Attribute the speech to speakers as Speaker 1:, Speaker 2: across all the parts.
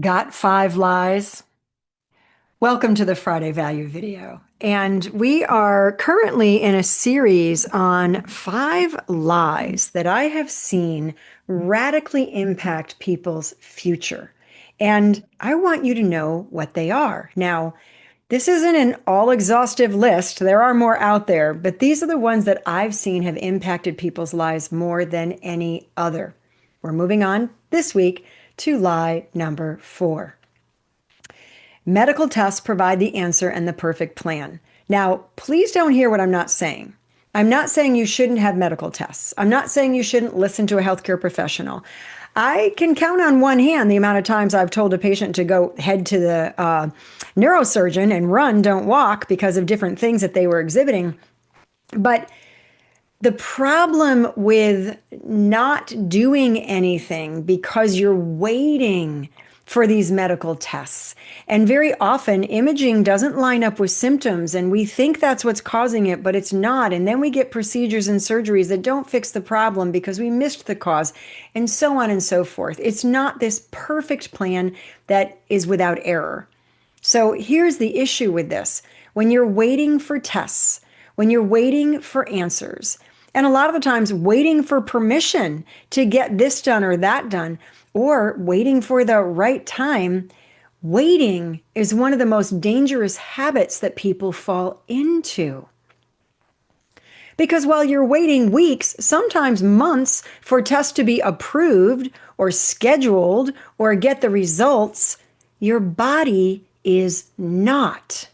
Speaker 1: Got 5 lies? Welcome to the Friday Value video. And we are currently in a series on 5 lies that I have seen radically impact people's future. And I want you to know what they are. Now, this isn't an all-exhaustive list. There are more out there, but these are the ones that I've seen have impacted people's lives more than any other. We're moving on this week to lie number 4. Medical tests provide the answer and the perfect plan. Now, please don't hear what I'm not saying. I'm not saying you shouldn't have medical tests. I'm not saying you shouldn't listen to a healthcare professional. I can count on one hand the amount of times I've told a patient to go head to the neurosurgeon and run, don't walk, because of different things that they were exhibiting. But the problem with not doing anything because you're waiting for these medical tests, and very often imaging doesn't line up with symptoms, and we think that's what's causing it, but it's not. And then we get procedures and surgeries that don't fix the problem because we missed the cause, and so on and so forth. It's not this perfect plan that is without error. So here's the issue with this. When you're waiting for tests, when you're waiting for answers, and a lot of the times waiting for permission to get this done or that done, or waiting for the right time, waiting is one of the most dangerous habits that people fall into. Because while you're waiting weeks, sometimes months, for tests to be approved or scheduled or get the results, your body is not.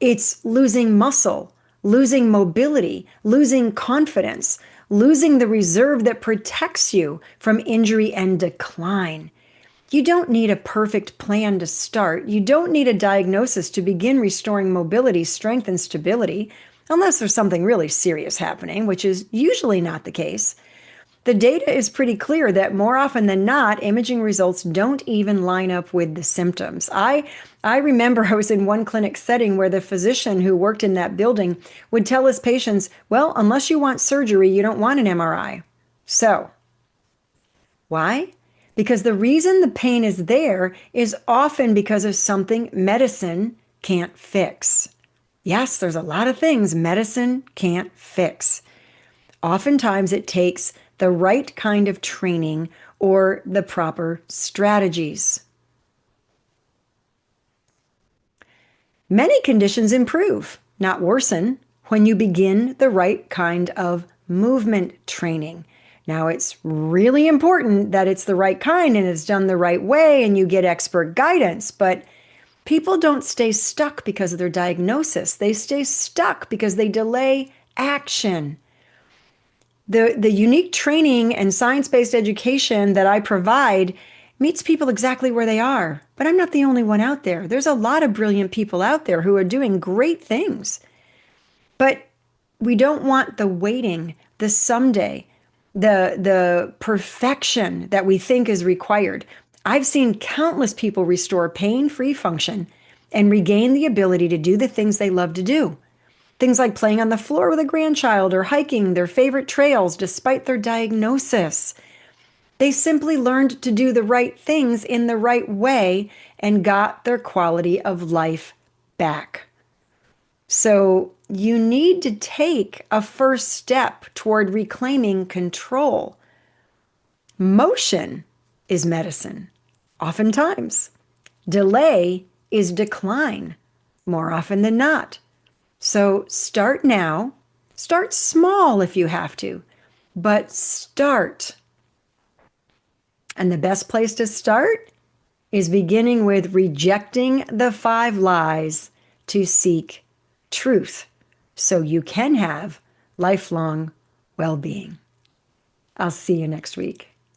Speaker 1: It's losing muscle, losing mobility, losing confidence, losing the reserve that protects you from injury and decline. You don't need a perfect plan to start. You don't need a diagnosis to begin restoring mobility, strength, and stability, unless there's something really serious happening, which is usually not the case. The data is pretty clear that more often than not, imaging results don't even line up with the symptoms. I remember I was in one clinic setting where the physician who worked in that building would tell his patients, well, unless you want surgery, you don't want an MRI. So, why? Because the reason the pain is there is often because of something medicine can't fix. Yes, there's a lot of things medicine can't fix. Oftentimes it takes the right kind of training or the proper strategies. Many conditions improve, not worsen, when you begin the right kind of movement training. Now, it's really important that it's the right kind and it's done the right way and you get expert guidance, but people don't stay stuck because of their diagnosis. They stay stuck because they delay action. The unique training and science-based education that I provide meets people exactly where they are. But I'm not the only one out there. There's a lot of brilliant people out there who are doing great things. But we don't want the waiting, the someday, the perfection that we think is required. I've seen countless people restore pain-free function and regain the ability to do the things they love to do. Things like playing on the floor with a grandchild or hiking their favorite trails despite their diagnosis. They simply learned to do the right things in the right way and got their quality of life back. So you need to take a first step toward reclaiming control. Motion is medicine, oftentimes. Delay is decline, more often than not. So start now. Start small if you have to, but start. And the best place to start is beginning with rejecting the 5 lies to seek truth so you can have lifelong well-being. I'll see you next week.